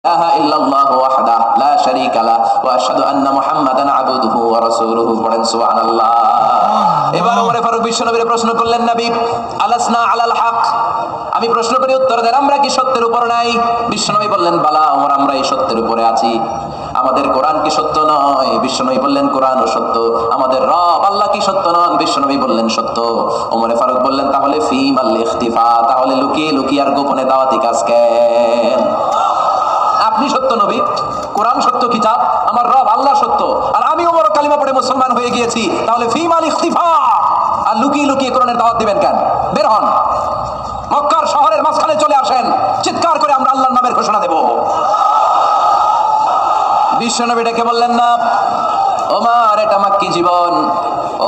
ইলাহা ইল্লাল্লাহু ওয়াহদাহু লা শারীকা লাহু ওয়া আশহাদু আন্না মুহাম্মাদান আবদুহু ওয়া রাসূলুহু। পড়েন সুবহানাল্লাহ। এবার ওমর ফারুক বিশ্বনবীর প্রশ্ন করলেন, নবী আলাসনা আলাল হক, আমি প্রশ্ন করি উত্তর দেন, আমরা কি সত্যের উপর নাই? বিশ্বনবী বললেন, বালা ওমর, আমরা এই সত্যের উপরে আছি। আমাদের কোরআন কি সত্য নয়? বিশ্বনবী বললেন, কোরআনও সত্য। আমাদের রব আল্লাহ কি সত্য নন? বিশ্বনবী বললেন, সত্য। ওমর ফারুক বললেন, তাহলে ফিমাল ইখতিফা, তাহলে লুকিয়ে লুকিয়ে আর গোপনে দাওয়াতি কাজ কেন? আপনি সত্য নবী, কোরআন সত্য কিতাব, আমার রব আল্লাহ সত্য, আর আমি ওমর কালিমা পড়ে মুসলমান হয়ে গিয়েছি, তাহলে ফিমাল ইখতিফা, আর লুকিয়ে লুকিয়ে কোরআনের দাওয়াত দিবেন কেন? বের হন, মক্কার শহরের মাঝখানে চলে আসেন, চিৎকার করে আমরা আল্লাহর নামের ঘোষণা দেব। বিশ্বনবী ডেকে বললেন, না ওমর, এটা মাক্কি জীবন,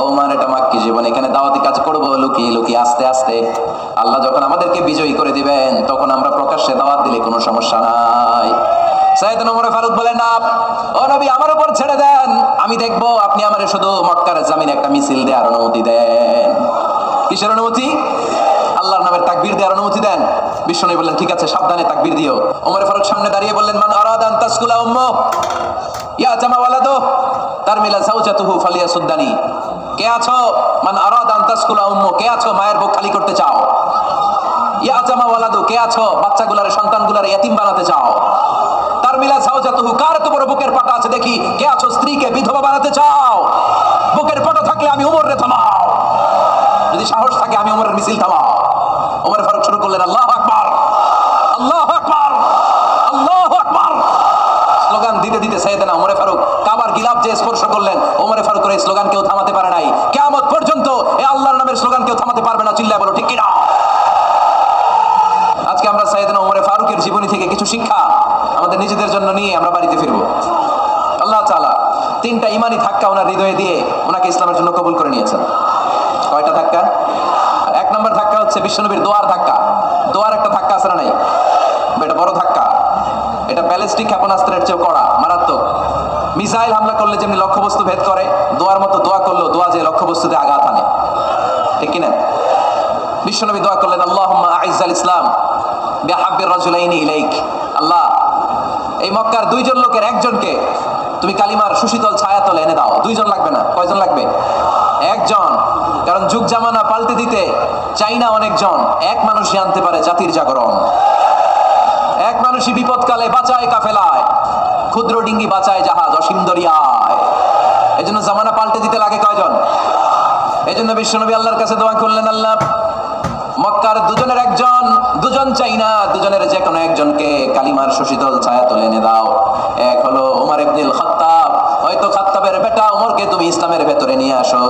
ওমর এটা মাক্কি জীবন, এখানে দাওয়াতি কাজ করব লুকিয়ে লুকিয়ে, আস্তে আস্তে। আল্লাহ যখন আমাদেরকে বিজয়ী করে দিবেন, তখন আমরা প্রকাশ্যে দাওয়াত দিলে কোনো সমস্যা নাই। সাইয়েদনা ওমর ফারুক বলেন, না ও নবী, আমার উপর ছেড়ে দেন, আমি দেখব আপনি আমারে শুধু মক্কার জামিনে একটা মিছিল দেওয়ার অনুমতি দেন। কিসের অনুমতি? আল্লাহর নামের তাকবীর দেওয়ার অনুমতি দেন। বিশ্বনবী বললেন, ঠিক আছে, সাবধানে তাকবীর দিও। ওমর ফারুক সামনে দাঁড়িয়ে বললেন, মান আরাদা আন তাসকুলা উম্মু ইয়া জামা ওয়ালাদু তারমিলা যাওজাতুহু ফালিয়াসুদ্দানি। কে আছো? মান আরাদা আন তাসকুলা উম্মু, কে আছো মায়ের বুক খালি করতে চাও? ইয়া জামা ওয়ালাদু, কে আছো বাচ্চাগুলারে, সন্তানগুলারে ইয়াতীম বানাতে চাও? তারমিলা যাওজাতুহু, কার তো বড় বুকের পাটা আছে দেখি, কে আছো স্ত্রীকে বিধবা বানাতে চাও? বুকের পাটা থাকলে আমি ওমরে থামাও, যদি সাহস থাকে আমি ওমরের মিছিল থামাও। ওমর ফারুক শুরু করলেন, আল্লাহু আকবার, আল্লাহু আকবার, আল্লাহু আকবার। স্লোগান দিতে দিতে সাইয়েদনা ওমর ফারুক কাবার গিলাফ যে স্পর্শ করলেন, ওমর ফারুকের এই স্লোগান কেউ থামাতে পারে নাই। কিয়ামত পর্যন্ত এই আল্লাহর নামের স্লোগান কেউ থামাতে পারবে না। চিল্লায় বলো ঠিক কিনা? আজকে আমরা সাইয়েদনা ওমর ফারুকের জীবনী থেকে কিছু শিক্ষা আমাদের নিজেদের জন্য নিয়ে আমরা বাড়িতে ফিরবো। আল্লাহ তাআলা তিনটা ঈমানি ধাক্কা ওনার হৃদয়ে দিয়ে ওনাকে ইসলামের জন্য কবুল করে নিয়েছেন। কয়টা ধাক্কা? এক নম্বর ধাক্কা হচ্ছে বিশ্বনবীর দোয়ার ধাক্কা। দোয়ার একটা ধাক্কা আছে না নাই? এটা বড় ধাক্কা, এটা ব্যালিস্টিক ক্ষেপণাস্ত্রের চেয়ে কড়া, মারাত্মক। মিসাইল হামলা করলে যেমনি লক্ষ্যবস্তু ভেদ করে, দোয়ার মতো দোয়া করলেও দোয়া যে লক্ষ্যবস্তুতে আঘাত আনে, ঠিক কিনা? বিশ্বনবী দোয়া করলেন, আল্লাহুম্মা আইজ্জাল ইসলাম বিহাব্বির রাজুলাইনি ইলাইক। আল্লাহ, এই মক্কার দুইজন লোকের একজনকে তুমি কালিমার সুশীতল ছায়াতলে এনে দাও। দুইজন লাগবে না, কয়জন লাগবে? একজন। কারণ যুগ জামানা পাল্টে দিতে চাই না অনেকজন, এক মানুষই আনতে পারে জাতির জাগরণ। এক মানুষই বিপদকালে বাঁচায় কাফেলায়, ক্ষুদ্র ডিঙ্গি বাঁচায় জাহাজ অসীম দরিয়ায়। এজন্য জামানা পাল্টে দিতে লাগে কয়জন? এজন্য বিশ্বনবী আল্লাহর কাছে দোয়া করলেন, আল্লাহ মক্কার দুজনের একজন, দুজন চাই না, দুজনের যে কোনো একজনকে কালিমার সুশীতল ছায়াতলে এনে দাও। এক হলো ওমর ইবনুল খাত্তাব, হয়তো খাত্তাবের বেটা ওমরকে তুমি ইসলামের ভেতরে নিয়ে আসো,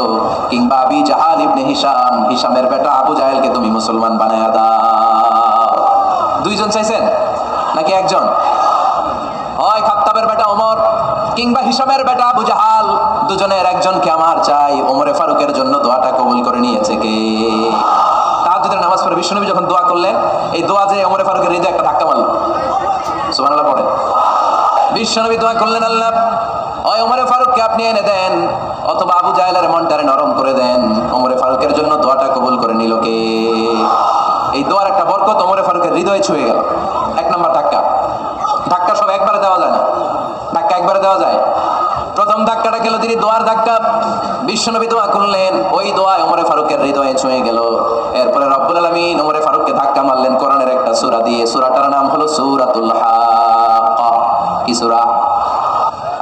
কিংবা আবি জাহাল ইবনে হিশাম, হিশামের বেটা আবু জাহেলকে তুমি মুসলমান বানায়া দাও। দুইজন চাইছেন নাকি একজন? হয় খাত্তাবের বেটা ওমর কিংবা হিশামের বেটা আবু জাহাল, দুজনের একজনকে আমার চাই। ওমরে ফারুকের জন্য দোয়াটা কবুল করে নিয়েছে কে? তাহাজ্জুদের নামাজ পড়ে বিশ্বনবী যখন দোয়া করলেন, এই দোয়া যে ওমরে ফারুকের হৃদয়ে একটা ধাক্কা মারল। সুবহানাল্লাহ পড়ে। বিশ্বনবী দোয়া করলেন, আল্লাহ হয় ওমরে ফারুককে আপনি এনে দেন, অথবা আবু জাহেলের মনটারে নরম করে দেন। ওমরে ফারুকের জন্য দোয়াটা কবুল করে নিল কে? এই দোয়ার একটা বরকত ওমরে ফারুকের হৃদয়ে ছুঁয়ে গেল। এক নম্বর ধাক্কা। ধাক্কা সব একবারে দেওয়া যায় না, ধাক্কা একবারে দেওয়া যায়। প্রথম ধাক্কাটা গেল তিনি দোয়ার ধাক্কা। বিশ্বনবী দোয়া করলেন, ওই দোয়ায় ওমরে ফারুকের হৃদয়ে ছুঁয়ে গেল। এরপরে রব্বুল আলামিন ওমরে ফারুককে ধাক্কা মারলেন কোরআনের একটা সূরা দিয়ে। সূরাটার নাম হলো সূরাতুল হাক্কা। কি সূরা?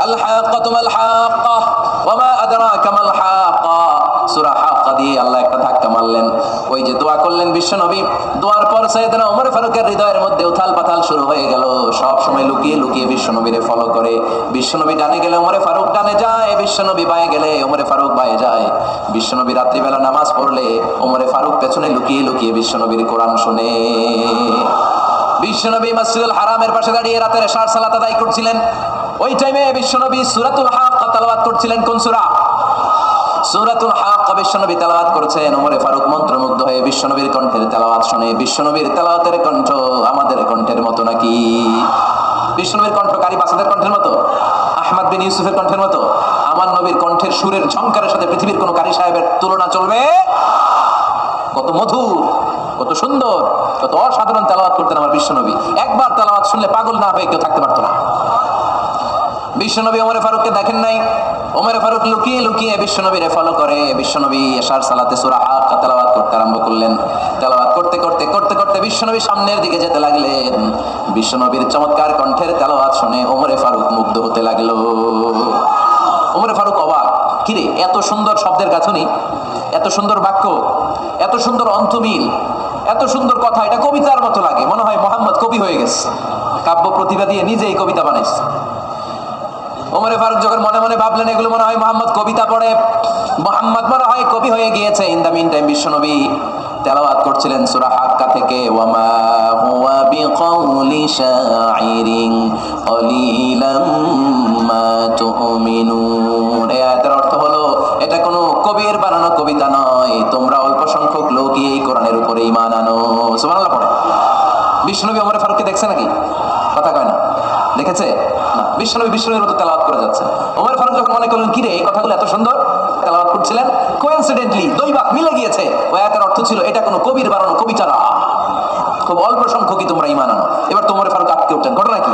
আল হাক্কাতু মাল হাক্কা ওয়া মা আদরাকা মাল হাক্কা। সূরা হাক্কা দিয়ে আল্লাহ একটা ধাক্কা মারলেন। ওই যে দোয়া করলেন বিশ্বনবী, দোয়ার পর সাইয়েদনা ওমর ফারুকের হৃদয়ের মধ্যে উথাল পাথাল শুরু হয়ে গেল। সব সময় লুকিয়ে লুকিয়ে বিশ্বনবীরে ফলো করে। বিশ্বনবী ডানে গেলে ওমরে ফারুক ডানে যায়, বিশ্বনবী বায়ে গেলে ওমরে ফারুক বায়ে যায়। বিশ্বনবী রাত্রিবেলা নামাজ পড়লে ওমরে ফারুক পেছনে লুকিয়ে লুকিয়ে বিশ্বনবীর কোরআন শুনে। বিশ্বনবী মসজিদুল হারামের পাশে দাঁড়িয়ে রাতের এশার সালাত আদায় করছিলেন। ওই টাইমে বিশ্বনবী সূরাতুল হাক্কা তেলাওয়াত করছিলেন। কোন সূরা? সূরাতুল হাক্কা বিশ্বনবী তেলাওয়াত করছেন। ওমরে ফারুক মন্ত্রমুগ্ধ হয়ে বিশ্বনবীর কণ্ঠের তেলাওয়াত শুনে। বিশ্বনবীর তেলাওয়াতের কণ্ঠ আমাদের কণ্ঠের মতো নাকি? বিশ্বনবীর কণ্ঠ কারি বাসাদের কণ্ঠের মতো? আহমদ বিন ইউসুফের কণ্ঠের মতো? আমার নবীর কণ্ঠের সুরের ঝংকারের সাথে পৃথিবীর কোন কারি সাহেবের তুলনা চলবে? কত মধুর, কত সুন্দর, কত অসাধারণ তেলাওয়াত করতেন আমার বিশ্বনবী। একবার তেলাওয়াত শুনলে পাগল না হয়ে কেউ থাকতে পারতো না। বিশ্বনবী ওমরে ফারুককে দেখেন নাই, ওমরে ফারুক লুকিয়ে লুকিয়ে বিশ্বনবীরে ফলো করে। বিশ্বনবী এশার সালাতে সূরা হাক্কা তেলাওয়াত করতে আরম্ভ করলেন। তেলাওয়াত করতে করতে করতে করতে বিশ্বনবী সামনের দিকে যেতে লাগলেন। বিশ্বনবীর চমৎকার কণ্ঠের তেলাওয়াত শুনে ওমরে ফারুক মুগ্ধ হতে লাগলো। ওমরে ফারুক অবাক, কিরে এত সুন্দর শব্দের গাঁথনি, এত সুন্দর বাক্য, এত সুন্দর অন্তমিল, এত সুন্দর কথা, এটা কবিতার মতো লাগে। মনে হয় মোহাম্মদ কবি হয়ে গেছে, কাব্য প্রতিভা দিয়ে নিজেই কবিতা বানাইছে। ওমরে ফারুক যখন মনে মনে ভাবলেন এগুলো মনে হয় মোহাম্মদ কবিতা পড়ে, মোহাম্মদ মনে হয় কবি হয়ে গিয়েছে। ইন দা মিন টাইম বিশ্বনবী তেলাওয়াত করছিলেন সূরা হাক্কা থেকে, ওয়ামা হুয়া বিকাউলি শাইরিন কলিলাম মা তুমিনুন। এই আয়াতের অর্থ হলো এটা কোনো কবির বানানো কবিতা নয়, তোমরা অল্প সংখ্যক লোকই এই কোরআনের উপরে ঈমান আনো। সুবহানাল্লাহ পড়ে। বিশ্বনবী ওমরে ফারুককে দেখছে নাকি? কথা কয় না, দেখেছে না? বিশ্বনবীর মতো তেলাওয়াত করে যাচ্ছে। ওমর ফারুক যখন মনে করলেন কিরে এই কথাগুলো এত সুন্দর তেলাওয়াত করছিলেন, কোইন্সিডেন্টলি দৈবাক মিলে গিয়েছে। ওই আয়াতের অর্থ ছিল এটা কোনো কবির বানানো কবিতা না, খুব অল্প সংখ্যকই তোমরা ঈমান আনো। এবার তো ওমর ফারুক আটকে উঠলেন, ঘটনা কি?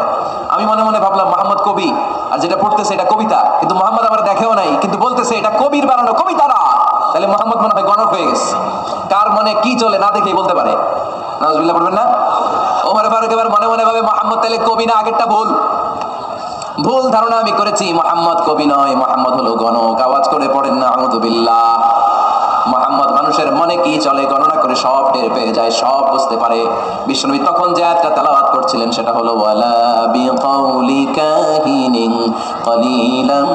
আমি মনে মনে ভাবলাম মোহাম্মদ কবি, আর যেটা পড়তেছে এটা কবিতা, কিন্তু মোহাম্মদ আমার দেখেও নাই, কিন্তু বলতেছে এটা কবির বানানো কবিতা না। তাহলে মোহাম্মদ মনে হয় গণক হয়ে গেছে। কার মনে কি চলে না দেখেই বলতে পারে। নাউজুবিল্লাহ পড়বেন না? ওমর ফারুক এবার মনে মনে ভাবে মোহাম্মদ তাহলে কবি না, আগেরটা ভুল ধারণা আমি করেছি, মোহাম্মদ কবি নয়, মোহাম্মদ হলো গণক। আওয়াজ করে পড়েন না আউযুবিল্লাহ। মোহাম্মদ মানুষের মনে কি চলে গণনা করে সব টের পেয়ে যায়, সব বুঝতে পারে। বিশ্বনবী তখন যে আয়াতটা তেলাওয়াত করছিলেন সেটা হলো ওয়ালা বিকাউলি কাহিনিন কলিলাম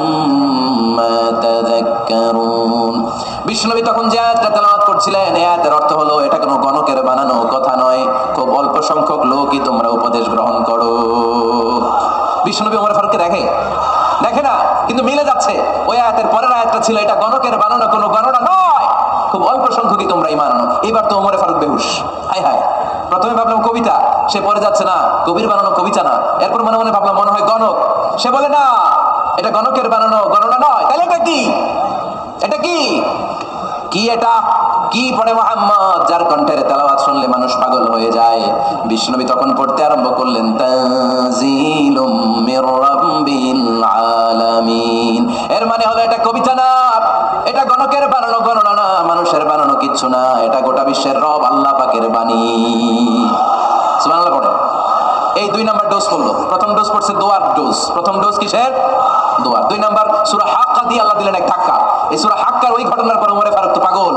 মা তাযাক্কারুন। বিশ্বনবী তখন যে আয়াতটা তেলাওয়াত করছিলেন এই আয়াতের অর্থ হলো এটা কোনো গণকের বানানো কথা নয়, খুব অল্প সংখ্যক লোকই তোমরা উপদেশ গ্রহণ করো। বিশ্বনবী ওমর ফারুককে দেখে না, কিন্তু মিলে যাচ্ছে। ওই আয়াতের পরের আয়াতটা ছিল এটা গণকের বানানো কোনো গণনা নয়, খুব অল্প সংখ্যকই তোমরা ঈমান আনো। এবার তো ওমরে ফারুক বেহুশ। হায় হায়, প্রথমে ভাবলাম কবিতা, সে পরে যাচ্ছে না কবির বানানো কবিতা না। এরপর মনে মনে ভাবলাম মনে হয় গণক, সে বলে না এটা গণকের বানানো গণনা নয়। তাহলে এটা কি? এটা কি কি এটা কি পড়ে মুহাম্মদ, যার কণ্ঠের তেলাওয়াত শুনলে মানুষ পাগল হয়ে যায়। বিশ্বনবী তখন পড়তে আরম্ভ করলেন তানজিলুম মির রাব্বিল আলামিন। এর মানে হলো এটা কবিতা না, এটা গণকের বানানো গণনা না, মানুষের বানানো কিচ্ছু না, এটা গোটা বিশ্বের রব আল্লাহ পাকের বাণী। সুবহানাল্লাহ পড়ে। এই 2 নাম্বার ডোজ করলো। প্রথম ডোজ পড়ছে দোয়ার ডোজ। প্রথম ডোজ কিসের? দোয়া। 2 নাম্বার সূরা হাক্কা দিয়ে আল্লাহ দিলেন এক ধাক্কা। এই সূরা হাক্কার ওই ঘটনার পর ওমরে ফারুক তো পাগল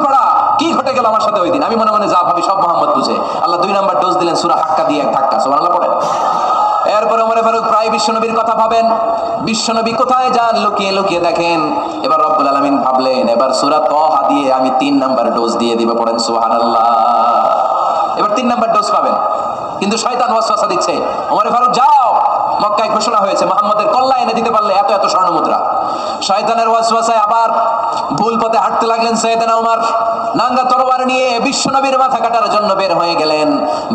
পড়া, কি ঘটে গেল আমার সাথে ওই দিন। আমি মনে মনে যা ভাবি সব মোহাম্মদ বুঝে। আল্লাহ 2 নাম্বার ডোজ দিলেন সূরা হাক্কা দিয়ে এক ধাক্কা। সুবহানাল্লাহ পড়ে। এরপর ওমরে ফারুক প্রায় বিশ্বনবীর কথা ভাবেন, বিশ্বনবী কোথায় যান লুকিয়ে লুকিয়ে দেখেন। এবার রব্বুল আলামিন ভাবলেন এবার সূরা তাহা দিয়ে আমি 3 নাম্বার ডোজ দিয়ে দিব। পড়েন সুবহানাল্লাহ। এবার 3 নাম্বার ডোজ পাবেন, কিন্তু শয়তান ওয়াসওয়াসা দিচ্ছে, ওমরে ফারুক যাও, মক্কায় ঘোষণা হয়েছে মুহাম্মদের কল্লা এনে দিতে পারলে এত এত স্বর্ণ মুদ্রা। শয়তানের ওয়াসওয়াসায় আবার ভুল পথে হাঁটতে লাগলেন সাইয়েদনা ওমর। নাঙ্গা তরবারি নিয়ে বিশ্বনবীর মাথা কাটার জন্য বের হয়ে গেলেন।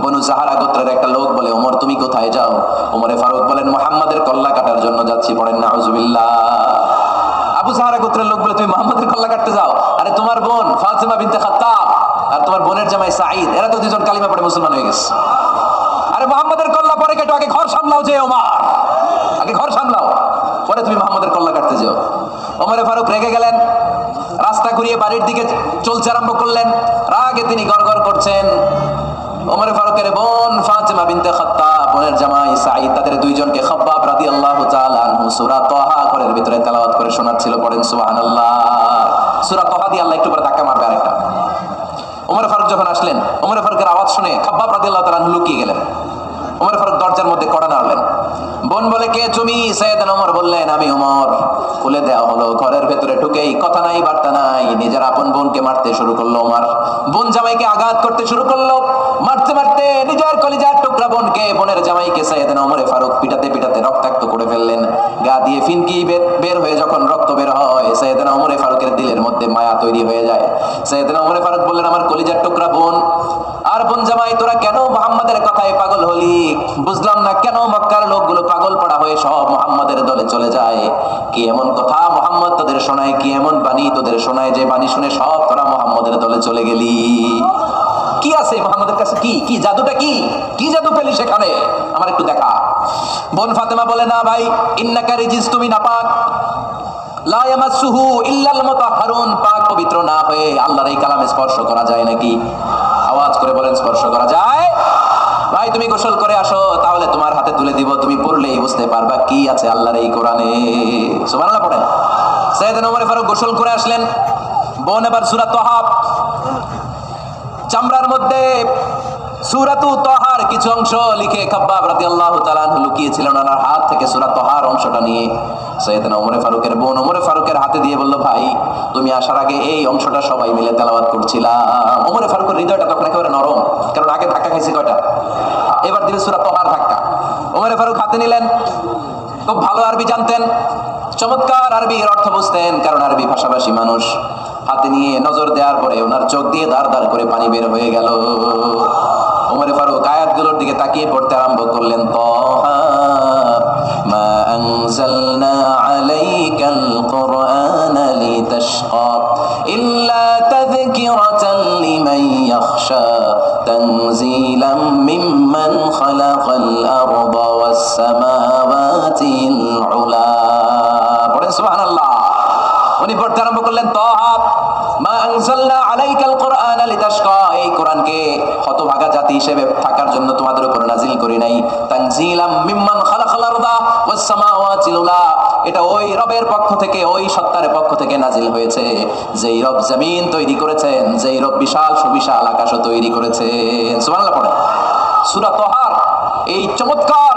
বনু জাহারা গোত্রের একটা লোক বলে ওমর তুমি কোথায় যাও? ওমরে ফারুক বলেন মুহাম্মাদের কল্লা কাটার জন্য যাচ্ছি। পড়েন নাউজুবিল্লাহ। আবু জাহারা গোত্রের লোক বলে তুমি মুহাম্মাদের কল্লা কাটতে যাও? আরে তোমার বোন ফাতিমা বিনতে খাত্তাব আর তোমার বোনের জামাই সাঈদ, এরা তো দুজন কালিমা পড়ে মুসলমান হয়ে গেছে। আরে মুহাম্মাদের কল্লা পরে কেটো, আগে ঘর সামলাও, যে ওমর আগে ঘর সামলাও, পরে তুমি মুহাম্মাদের কল্লা কাটতে যাও। ওমরে ফারুক রেগে গেলেন, রাস্তা ঘুরিয়ে বাড়ির দিকে চলতে আরম্ভ করলেন। রাগে তিনি গড়গড় করছেন। ওমরে ফারুকের বোন ফাতিমা বিনতে খাত্তাব, বোনের জামাই সাঈদ, তাদের দুইজনকে খাব্বাব রাদিয়াল্লাহু তাআলা আনহু সূরা তাহা ঘরের ভিতরে তেলাওয়াত করে শোনাচ্ছিল। পড়েন সুবহানাল্লাহ। সূরা তাহা দিয়ে আল্লাহ একটু পরে ধাক্কা মারবে আরেকটা। ওমরে ফারুক যখন আসলেন, ওমরে ফারুকের আওয়াজ শুনে খাব্বাব রাদিয়াল্লাহু তাআলা আনহু লুকিয়ে গেলেন। ওমরে ফারুক দরজার মধ্যে কড়া নাড়লেন। বোন বলে কে তুমি? সাইয়েদনা ওমর বললেন আমি ওমর। খুলে দেওয়া হলো। ঘরের ভেতরে ঢুকেই কথা নাই বার্তা নাই, নিজের আপন বোনকে মারতে শুরু করলো ওমর। বোন জামাইকে আঘাত করতে শুরু করলো। মারতে মারতে নিজের কলিজার টুকরা বোনকে, বোনের জামাইকে সাইয়েদনা ওমরে ফারুক পিটাতে পিটাতে রক্তাক্ত করে ফেললেন। গা দিয়ে ফিনকি বের হয়ে যখন রক্ত বের হয়, সাইয়েদনা ওমরে ফারুকের দিলের মধ্যে মায়া তৈরি হয়ে যায়। সাইয়েদনা ওমরে ফারুক বললেন আমার কলিজার টুকরা বোন আর বোন জামাই, তোরা কেন মুহাম্মাদের কথায় পাগল হলি? বুঝলাম না কেন মক্কার লোকগুলো পাগল পড়া হয়ে সব মুহাম্মাদের দলে চলে যায়। কি এমন কথা মুহাম্মদ তোদের শোনায়, কি এমন বাণী তোদের শোনায় যে বাণী শুনে সব তোরা মুহাম্মাদের দলে চলে গেলি? কি আছে মুহাম্মদের কাছে? কি কি জাদুটা? কি কি জাদু পেলি সেখানে? আমার একটু দেখা। বোন ফাতেমা বলে, না ভাই, ইন্নাকা রিজিস, তুমি নাপাক, লা ইয়ামাসসুহু ইল্লাল মুতাহহারুন, পাক পবিত্র না হয়ে আল্লাহর এই কালামে স্পর্শ করা যায় নাকি? আওয়াজ করে বলেন, স্পর্শ করা যায়? ভাই তুমি গোসল করে আসো, তাহলে তোমার হাতে তুলে দিব, তুমি পড়লেই বুঝতে পারবা কি আছে আল্লাহর এই কোরআনে। সুবহানাল্লাহ পড়েন। সাইয়েদনা ওমর ফারুক গোসল করে আসলেন। বোন এবার সূরা তাহা, চামড়ার মধ্যে সূরাতু তাহার কিছু অংশ লিখে খাব্বাব রাদিয়াল্লাহু তাআলা আনহু লুকিয়েছিলেন ওনার হাত থেকে, সূরা তাহার অংশটা নিয়ে সাইয়েদনা ওমর ফারুকের বোন ওমর ফারুকের হাতে দিয়ে বলল, ভাই তুমি আসার আগে এই অংশটা সবাই মিলে তেলাওয়াত করছিলাম। ওমর ফারুকের হৃদয়টা তখন একেবারে নরম, কারণ আগে ধাক্কা খাইছে কয়টা, এবার দিবে সূরা তাহার ধাক্কা। ওমর ফারুক হাতে নিলেন, খুব ভালো আরবি জানতেন, চমৎকার আরবির অর্থ বুঝতেন, কারণ আরবি ভাষাভাষী মানুষ। হাতে নিয়ে নজর দেওয়ার পরে ওনার চোখ দিয়ে ধার ধার করে পানি বের হয়ে গেল। ওমর ফারুক আয়াতগুলোর দিকে তাকিয়ে পড়তে আরম্ভ করলেন, তাহা মা আনজালনা আলাইকাল কুরআনা লিতাশকা ইল্লা তাযকিরাতান লিমান ইয়াখশা তানজিলাম মিম্মান খালাকাল আরদা ওয়াস সামাওয়াতিল উলা। পড়েন সুবহানাল্লাহ। উনি পড়তে আরম্ভ করলেন, তাহা মা আনজালনা আলাইকাল কুরআনা লিতাশকা, এই কোরআনকে হতভাগা জাতি হিসেবে থাকার জন্য তোমাদের উপর নাজিল করি নাই। তানজিলাম মিম্মান খালাকাল আরদা ওয়াস সামাওয়াতিল উলা, এটা ওই রবের পক্ষ থেকে, ওই সত্তার পক্ষ থেকে নাজিল হয়েছে, যেই রব জমিন তৈরি করেছেন, যেই রব বিশাল সুবিশাল আকাশও তৈরি করেছেন। সুবহানাল্লাহ পড়েন। সূরা তাহার এই চমৎকার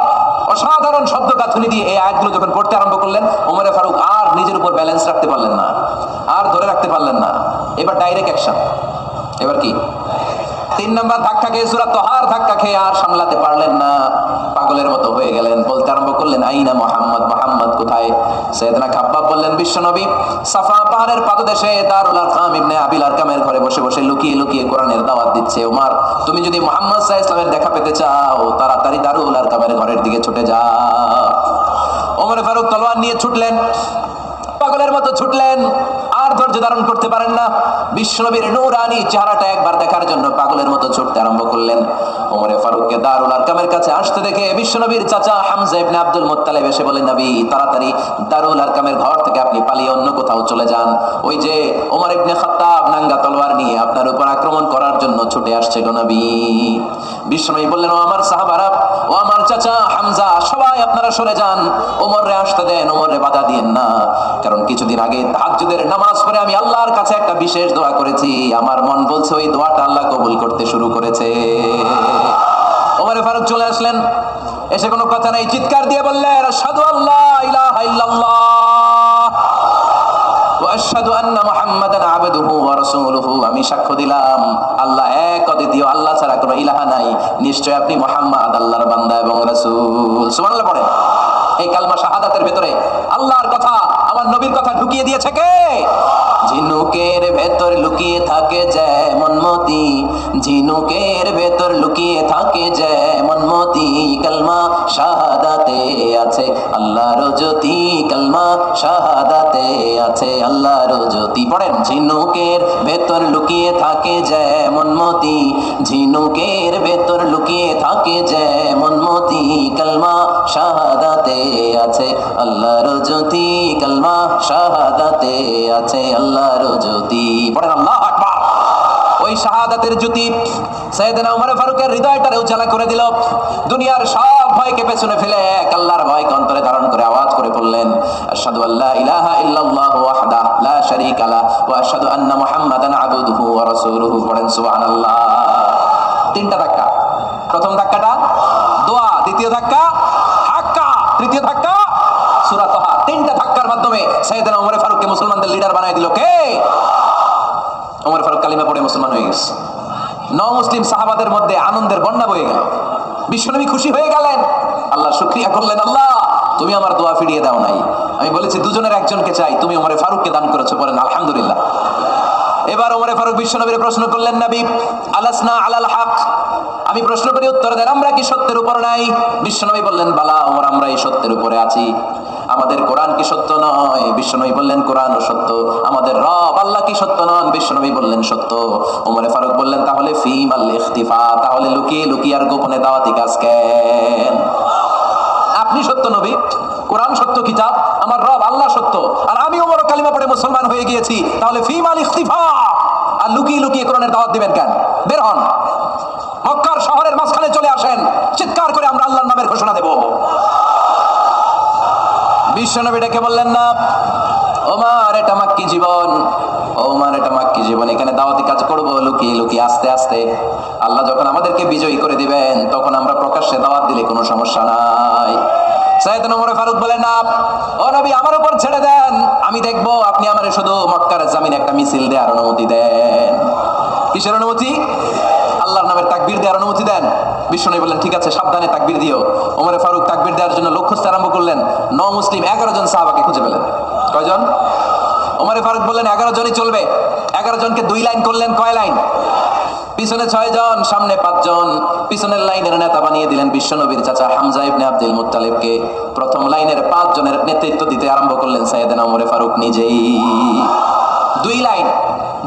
অসাধারণ শব্দ গাঁথুনি দিয়ে এই আয়াতগুলো যখন পড়তে আরম্ভ করলেন, ওমর ফারুক আর নিজের উপর ব্যালেন্স রাখতে পারলেন না, আর ধরে রাখতে পারলেন না। এবার ডাইরেক্ট অ্যাকশন। এবার কি? 3 নাম্বার ধাক্কা খেয়ে, সূরা তাহার ধাক্কা খেয়ে আর সামলাতে পারলেন না, পাগলের মতো হয়ে গেলেন। বলতে আরম্ভ করলেন, আইনা মুহাম্মদ, মুহাম্মদ কোথায়? সাইয়েদনা খাব্বাব বললেন, বিশ্বনবী সাফা পাহাড়ের পাদদেশে দারুল আরকাম ইবনে আবিল আরকামের ঘরে বসে বসে লুকিয়ে লুকিয়ে কোরআনের দাওয়াত দিচ্ছে। ওমর, তুমি যদি মুহাম্মদ সাল্লাল্লাহু আলাইহি ওয়াসাল্লামের দেখা পেতে চাও, তাড়াতাড়ি দারুল আরকামের ঘরের দিকে ছুটে যাও। ওমর ফারুক তলোয়ার নিয়ে ছুটলেন, পাগলের মতো ছুটলেন, আর ধৈর্য ধারণ করতে পারেন না। বিশ্বনবীর নূরানি চেহারাটা একবার দেখার জন্য পাগলের মতো ছুটতে আরম্ভ করলেন। ওমর ফারুককে দারুল আরকামের কাছে আসতে দেখে বিশ্বনবীর চাচা হামজা ইবনে আব্দুল মুত্তালিব এসে বলেন, নবী তাড়াতাড়ি দারুল আরকামের ঘর থেকে আপনি পালিয়ে অন্য কোথাও চলে যান, ওই যে ওমর ইবনে খাত্তাব নাঙ্গা তলোয়ার নিয়ে আপনার উপর আক্রমণ করার জন্য ছুটে আসছে গো নবী। বিশ্বনবী বললেন, ও আমার সাহাবারা, ও আমার চাচা হামজা, সবাই আপনারা সরে যান, ওমররে আসতে দেন, ওমররে বাধা দিয়েন না, কারণ কিছুদিন আগে তাহাজ্জুদের নামাজ পড়ে আমি আল্লাহর কাছে একটা বিশেষ দোয়া করেছি, আমার মন বলছে ওই দোয়াটা আল্লাহ কবুল করতে শুরু করেছে। ওমর ফারুক চলে আসলেন, এসে কোনো কথা নাই, চিৎকার দিয়ে বললেন, আশহাদু আল্লা ইলাহা ইল্লাল্লাহ ওয়া আশহাদু আন্না মুহাম্মাদান আবদুহু ওয়া রাসূলুহু, আমি সাক্ষ্য দিলাম আল্লাহ এক অদ্বিতীয়, আল্লাহ ছাড়া কোনো ইলাহা নাই, নিশ্চয় আপনি মুহাম্মদ আল্লাহর বান্দা এবং রাসূল। সুবহানাল্লাহ পড়েন। এই কালমা শাহাদাতের ভেতরে আল্লাহর কথা, আমার নবীর কথা ঢুকিয়ে দিয়েছে কে? ঝিনুকের ভেতর লুকিয়ে থাকে যেমন মতি, ঝিনুকের ভেতর লুকিয়ে থাকে যেমন মতি, কালমা শাহাদাতে আছে আল্লাহর জ্যোতি, কালমা শাহাদাতে আছে আল্লাহর জ্যোতি। পড়েন, ঝিনুকের ভেতর লুকিয়ে থাকে যেমন মতি, ঝিনুকের ভেতর লুকিয়ে থাকে যেমন মতি, কালমা শাহাদাতে আছে আল্লাহর জ্যোতি, কালমা শাহাদাতে আছে আল্লাহর জ্যোতি। পড়েন আল্লাহু আকবার। ওই শাহাদাতের জ্যোতি সাইয়েদনা ওমর ফারুকের হৃদয়টারে উজালা করে দিল। দুনিয়ার সব ভয়কে পেছনে ফেলে এক আল্লাহর ভয়কে অন্তরে ধারণ করে আওয়াজ করে বললেন, আশহাদু আল্লা ইলাহা ইল্লাল্লাহু ওয়াহদাহু লা শারীকা লাহু ওয়া আশহাদু আন্না মুহাম্মাদান আবদুহু ওয়া রাসূলুহু। পড়েন সুবহানাল্লাহ। 3টা ধাক্কা। প্রথম ধাক্কাটা দোয়া, দ্বিতীয় ধাক্কা হাক্কা, তৃতীয় ধাক্কা সূরা তাহা। 3টা ধাক্কার মাধ্যমে সাইয়েদনা ওমর ফারুককে মুসলমানদের লিডার বানায় দিল কে? ওমর ফারুক কালিমা পড়ে মুসলমান হয়ে গেছে। মুসলিম সাহাবাদের মধ্যে আনন্দের বন্যা বয়ে গেল। বিশ্বনবী খুশি হয়ে গেলেন, আল্লাহর শুকরিয়া করলেন, আল্লাহ তুমি আমার দোয়া ফিরিয়ে দাও নাই, আমি বলেছি দুজনের একজনকে চাই, তুমি ওমর ফারুককে দান করেছো। বলেন আলহামদুলিল্লাহ। এবার ওমর ফারুক বিশ্বনবীর প্রশ্ন করলেন, নবী আলাসনা আলাল হক, আমি প্রশ্ন করি উত্তর দেন, আমরা কি সত্যের উপর নাই? বিশ্বনবী বললেন, বালা ওমর, আমরা এই সত্যের উপরে আছি। আমাদের কোরআন কি সত্য নয়? বিশ্বনবী বললেন কোরআনও সত্য। আমাদের রব আল্লাহ কি সত্য নন? বিশ্বনবী বললেন সত্য। ওমরে ফারুক বললেন তাহলে ফিমাল ইখতিফা, তাহলে লুকিয়ে লুকিয়ে আর গোপনে দাওয়াতি কাজ কেন? আপনি সত্য নবী, কোরআন সত্য কিতাব, আমার রব আল্লাহ সত্য, আর আমি ওমর কালিমা পড়ে মুসলমান হয়ে গিয়েছি, তাহলে ফিমাল ইখতিফা, আর লুকিয়ে লুকিয়ে কোরআনের দাওয়াত দিবেন কেন? বের হন, মক্কার শহরের মাঝখানে চলে আসেন, চিৎকার করে আমরা আল্লাহর নামের ঘোষণা দেব। বিশ্বনবী ডেকে বললেন না, ওমর এটা মাক্কি জীবন, ওমর এটা মাক্কি জীবন, এখানে দাওয়াতি কাজ করবো লুকিয়ে লুকিয়ে আস্তে আস্তে। আল্লাহ যখন আমাদেরকে বিজয়ী করে দিবেন তখন আমরা প্রকাশ্যে দাওয়াত দিলে কোনো সমস্যা নাই। সাইয়েদনা ওমর ফারুক বলেন না, ও নবী আমার উপর ছেড়ে দেন, আমি দেখবো আপনি আমারে শুধু মক্কার জামিনে একটা মিছিল দেওয়ার অনুমতি দেন। কিসের অনুমতি? আল্লাহর নামের তাকবীর দেওয়ার অনুমতি দেন। বিশ্বনবী বললেন ঠিক আছে, সাবধানে তাকবীর দিও। ওমরে ফারুক তাকবীর দেওয়ার জন্য লোক খুঁজতে আরম্ভ করলেন। মুসলিম 11 জন সাহাবাকে খুঁজে পেলেন। কয়জন? ওমরে ফারুক বললেন 11 জনই চলবে। 11 জনকে 2 লাইন করলেন। কয় লাইন? পিছনে 6 জন, সামনে 5 জন। পিছনের লাইনের নেতা বানিয়ে দিলেন বিশ্বনবীর চাচা হামজা ইবনে আব্দুল মুত্তালিবকে। প্রথম লাইনের 5 জনের নেতৃত্ব দিতে আরম্ভ করলেন সাইয়েদনা ওমরে ফারুক নিজেই। 2 লাইন,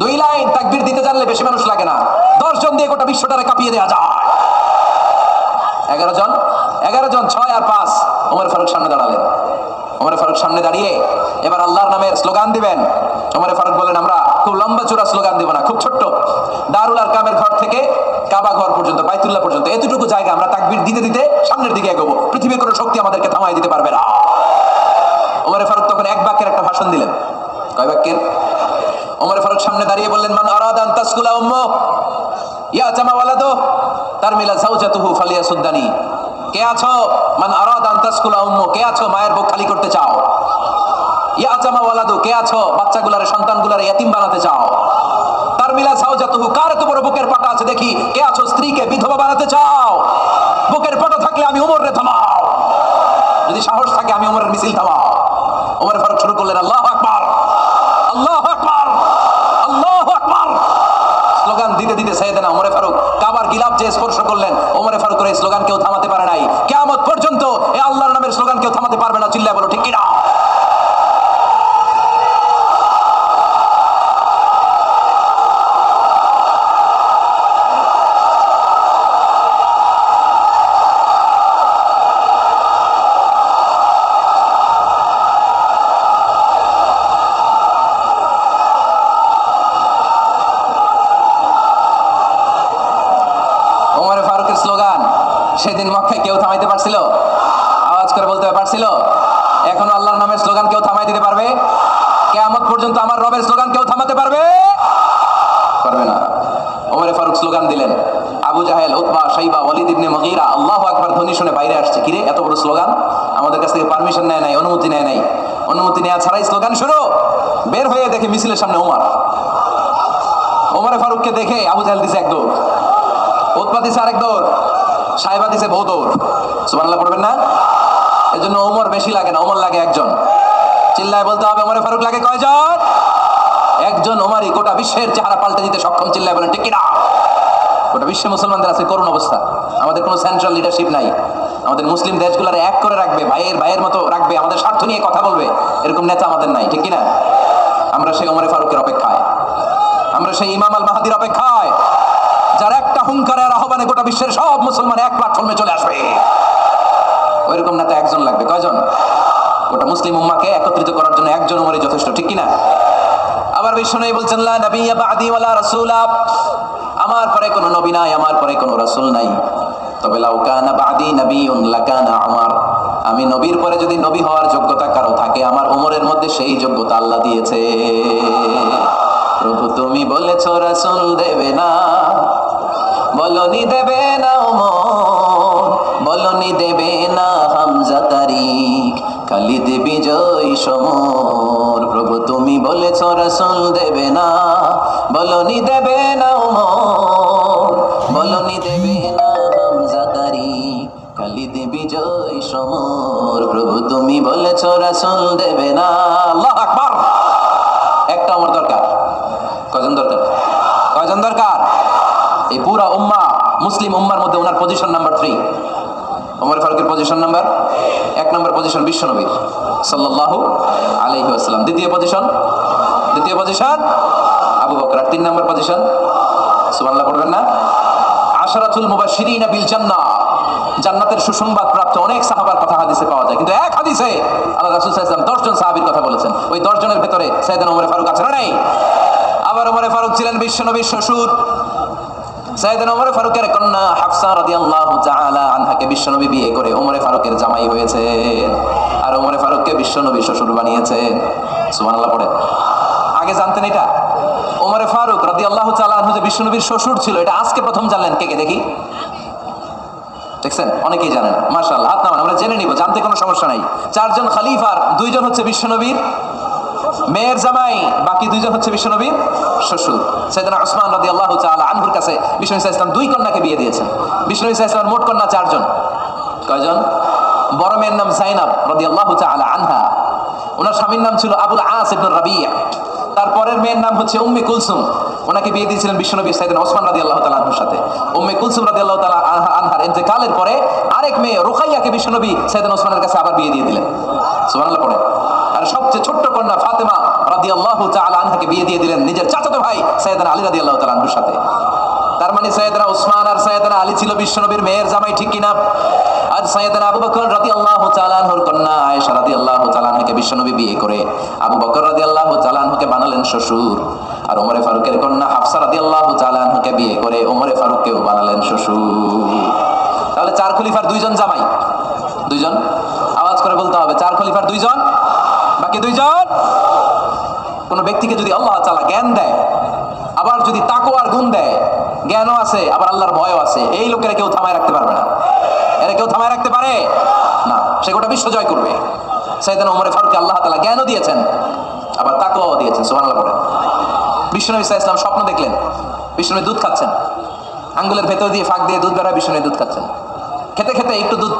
2 লাইন তাকবীর দিতে জানলে বেশি মানুষ লাগে না, 10 জন দিয়ে গোটা বিশ্বটারে কাঁপিয়ে দেওয়া যায়। 11 জন, 6 আর 5। ওমর ফারুক সামনে দাঁড়ালেন। ওমর ফারুক সামনে দাঁড়িয়ে এবার আল্লাহর নামের স্লোগান দিবেন। ওমর ফারুক বলেন আমরা খুব লম্বা চূড়া স্লোগান দিব না, খুব ছোট্ট, দারুল আরকামের ঘর থেকে কাবা ঘর পর্যন্ত, বাইতুল্লাহ পর্যন্ত, এতটুকু জায়গা আমরা তাকবীর দিতে দিতে সামনের দিকে এগোবো, পৃথিবীর কোনো শক্তি আমাদেরকে থামাই দিতে পারবে না। ওমর ফারুক তখন 1 বাক্যের একটা ভাষণ দিলেন। কয় বাক্যের? ওমর ফারুক সামনে দাঁড়িয়ে বললেন মান আরাদা আন তাসকুলা উম্মু ইয়া জামা ওয়ালাদু তারমিলা যাওজাতুহু ফালিয়াসুদ্দানি। কে আছো? মান আরাদা আন তাসকুলা উম্মু, কে আছো মায়ের বুক খালি করতে চাও? ইয়া জামা ওয়ালাদু, কে আছো বাচ্চাগুলারে সন্তানগুলারে ইয়াতিম বানাতে চাও? তারমিলা যাওজাতুহু, কার এত বড় বুকের পাটা আছে দেখি, কে আছো স্ত্রীকে বিধবা বানাতে চাও? বুকের পাটা থাকলে আমি ওমরে থামাও, যদি সাহস থাকে আমি ওমরের মিছিল থামাও। ওমর ফারুক শুরু করলেন আল্লাহু আকবার, আল্লাহু আকবার, আল্লাহু আকবার। স্লোগান দিতে দিতে সাইয়েদনা ওমর ফারুক কাবার গিলাফ যে স্পর্শ করলেন, ওমর ফারুকের এই স্লোগান কেউ থামাতে পারে নাই। কিয়ামত পর্যন্ত এই আল্লাহর নামের স্লোগান কেউ থামাতে পারবে না। চিল্লায় বলো ঠিক কি না? স্লোগান সেদিন মক্কায় কেউ থামাইতে পারছিল? আওয়াজ করে বলতে পারছিল? এখন আল্লাহর নামের স্লোগান কেউ থামাই দিতে পারবে? কিয়ামত পর্যন্ত আমার রবের স্লোগান কেউ থামাতে পারবে? পারবে না। ওমর ফারুক স্লোগান দিলেন। আবু জাহেল, উতবা, শাইবা, ওয়ালিদ ইবনে মুগীরা আল্লাহু আকবার ধ্বনি শুনে বাইরে আসছে। কিরে এত বড় স্লোগান, আমাদের কাছ থেকে পারমিশন নেয় নাই, অনুমতি নেয় নাই। অনুমতি নেওয়া ছাড়াই স্লোগান শুরু। বের হয়ে দেখে মিছিলের সামনে ওমর। ওমর ফারুককে দেখে আবু জাহেল দিছে 1 দৌড়, উতবা দিছে আরেক দৌড়, সাহেবা দিছে বহু দৌড়। সুবহানাল্লাহ পড়বেন না? এজন্য ওমর বেশি লাগে না, ওমর লাগে 1 জন। চিল্লায় বলতে হবে ওমর ফারুক লাগে কয়জন? 1 জন। ওমরই গোটা বিশ্বের চেহারা পাল্টে দিতে সক্ষম। চিল্লায় বলেন ঠিক কি না? গোটা বিশ্বে মুসলমানদের আছে করুণ অবস্থা। আমাদের কোনো সেন্ট্রাল লিডারশিপ নাই। আমাদের মুসলিম দেশগুলোরে এক করে রাখবে, ভাইয়ের মতো রাখবে, আমাদের স্বার্থ নিয়ে কথা বলবে, এরকম নেতা আমাদের নাই। ঠিক কি না? আমরা সেই ওমর ফারুকের অপেক্ষায়, আমরা সেই ইমাম আল মাহদির অপেক্ষায়, যার একটা হুঙ্কারের আহ্বানে গোটা বিশ্বের সব মুসলমান এক প্ল্যাটফর্মে চলে আসবে। ওইরকম নেতা 1 জন লাগবে। কয়জন? গোটা মুসলিম উম্মাহকে একত্রিত করার জন্য 1 জন ওমরই যথেষ্ট। ঠিক কি না? আবার বিশ্বনবী বলছেন লা নাবিয়্যা বা'দি ওয়ালা রাসূলা, আমার পরে কোনো নবী নাই, আমার পরে কোনো রাসূল নাই। তবে লাউ কানা বা'দি নাবিয়্যুন লাকানা উমর, আমি নবীর পরে যদি নবী হওয়ার যোগ্যতা কারো থাকে, আমার ওমরের মধ্যে সেই যোগ্যতা আল্লাহ দিয়েছে। প্রভু তুমি বলেছো রাসূল দেবে না, বলনি দেবে না ওমর, বলনি দেবে না হামজা তারিক, খালিদ বিজয় সমর। প্রভু তুমি বলেছো রাসূল দেবে না, বলনি দেবে না ওমর, বলনি দেবে না হামজা তারিক, খালিদ বিজয় সমর। প্রভু তুমি বলেছো রাসূল দেবে না। আল্লাহু আকবার। একটা ওমর দরকার। কয়জন দরকার? কয়জন দরকার? এই পুরা উম্মাহ, মুসলিম উম্মার মধ্যে ওনার পজিশন নাম্বার 3। ওমর ফারুকের পজিশন নাম্বার 1 নম্বর পজিশন বিশ্বনবী সাল্লাল্লাহু আলাইহি ওয়াসাল্লাম। দ্বিতীয় পজিশন আবু বকর। 3 নম্বর পজিশন সুবহানাল্লাহ পড়বেন না? আশরাতুল মুবাশশিরিনা বিল জান্নাহ, জান্নাতের সুসংবাদ প্রাপ্ত অনেক সাহাবার কথা হাদিসে পাওয়া যায়, কিন্তু এক হাদিসে আল্লাহ রাসূল সাল্লাল্লাহু আলাইহি ওয়াসাল্লাম 10 জন সাহাবীর কথা বলেছেন। ওই 10 জনের ভিতরে সাইয়েদনা ওমর ফারুক আছে না নাই? আবার ওমর ফারুক ছিলেন বিশ্বনবীর শ্বশুর। সাইয়েদনা ওমর ফারুকের কন্যা হাফসা রাদিয়াল্লাহু তাআলা আনহাকে বিশ্বনবী বিয়ে করে ওমর ফারুকের জামাই হয়েছেন, আর ওমর ফারুককে বিশ্বনবী শ্বশুর বানিয়েছেন। সুবহানাল্লাহ পড়ে। আগে জানতেন এটা? ওমর ফারুক রাদিয়াল্লাহু তাআলা আনহু যে বিশ্বনবীর শ্বশুর ছিল, এটা আজকে প্রথম জানলেন? কে দেখি? দেখছেন অনেকেই জানেন না। মাশাআল্লাহ, হাত নামান, আমরা জেনে নিব, জানতে কোনো সমস্যা নাই। 4 জন খলিফার 2 জন হচ্ছে বিশ্বনবীর মেয়ের জামাই, বাকি 2 জন হচ্ছে বিশ্বনবীর শ্বশুর। সাইয়েদনা উসমান রাদিয়াল্লাহু তাআলা আনহুর কাছে বিশ্বনবী সাল্লাল্লাহু আলাইহি ওয়াসাল্লাম 2 কন্যাকে বিয়ে দিয়েছেন। বিশ্বনবী সাল্লাল্লাহু আলাইহি ওয়াসাল্লাম মোট কন্যা 4 জন। কয়জন? বড় মেয়ের নাম যায়েনব রাদিয়াল্লাহু তাআলা আনহা, ওনার স্বামীর নাম ছিল আবুল আস ইবনে রাবিয়া। তারপরের মেয়ের নাম হচ্ছে উম্মে কুলসুম, ওনাকে বিয়ে দিয়েছিলেন বিশ্বনবী সাইয়েদনা ওসমান রাদিয়াল্লাহু তাআলা আনহুর সাথে। উম্মে কুলসুম রাদিয়াল্লাহু তাআলা আনহার ইন্তেকালের পরে আরেক মেয়ে রুকাইয়াকে বিশ্বনবী সাইয়েদনা ওসমানের কাছে আবার বিয়ে দিয়ে দিলেন। সুবহানাল্লাহ পড়ে। আর সবচেয়ে ছোট্ট কন্যা ফাতেমা রাদিয়াল্লাহু তাআলা আনহাকে বিয়ে দিয়ে দিলেন নিজের চাচাতো ভাই সাইয়েদনা আলী রাদিয়াল্লাহু তাআলা আনহুর সাথে। তার মানে সাইয়েদনা ওসমান আর সাইয়েদনা আলী ছিল বিশ্বনবীর মেয়ের জামাই, ঠিক কিনা? আর সাইয়েদনা আবু বকর রাদিয়াল্লাহু তাআলা আনহুর কন্যা আয়েশা রাদিয়াল্লাহু তাআলা আনহাকে বিশ্বনবী বিয়ে করে আবু বকর রাদিয়াল্লাহু তাআলা আনহুকে বানালেন শ্বশুর। আর ওমর ফারুকের কন্যা হাফসা রাদিয়াল্লাহু তাআলা আনহুকে বিয়ে করে ওমর ফারুককেও বানালেন শ্বশুর। তাহলে 4 খলিফার 2 জন জামাই, 2 জন। আওয়াজ করে বলতে হবে, 4 খলিফার 2 জন, বাকি 2 জন। কোন ব্যক্তিকে যদি আল্লাহ তাআলা জ্ঞান দেয়, আবার যদি তাকওয়ার গুণ দেয়, জ্ঞানও আছে আবার আল্লাহর ভয়ও আছে, এই লোকেরা কেউ থামায় রাখতে পারবে না। এরা কেউ থামায় রাখতে পারে না, সে গোটা বিশ্ব জয় করবে। সাইয়েদনা ওমর ফারুককে আল্লাহ তাআলা জ্ঞানও দিয়েছেন, আবার তাকওয়াও দিয়েছেন। সুবহানাল্লাহ পড়েন। বিশ্বনবী সাল্লাল্লাহু আলাইহি ওয়াসাল্লাম স্বপ্ন দেখলেন, বিশ্বনবী দুধ খাচ্ছেন, আঙ্গুলের ভেতর দিয়ে ফাঁক দিয়ে দুধ বেরোয়, বিশ্বনবী দুধ খাচ্ছেন। খেতে খেতে একটু দুধ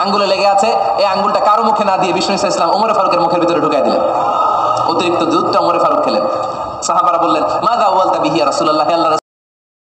আঙ্গুলে লেগে আছে, এই আঙ্গুলটা কারো মুখে না দিয়ে বিশ্বনবী সাল্লাল্লাহু আলাইহি ওয়াসাল্লাম ওমর ফারুকের মুখের ভিতরে ঢুকাই দিলেন। অতিরিক্ত দুধটা ওমর ফারুক খেলেন। সাহাবারা বললেন, মাযা ওয়ালতা বিহি ইয়া রাসূলুল্লাহ, আল্লাহর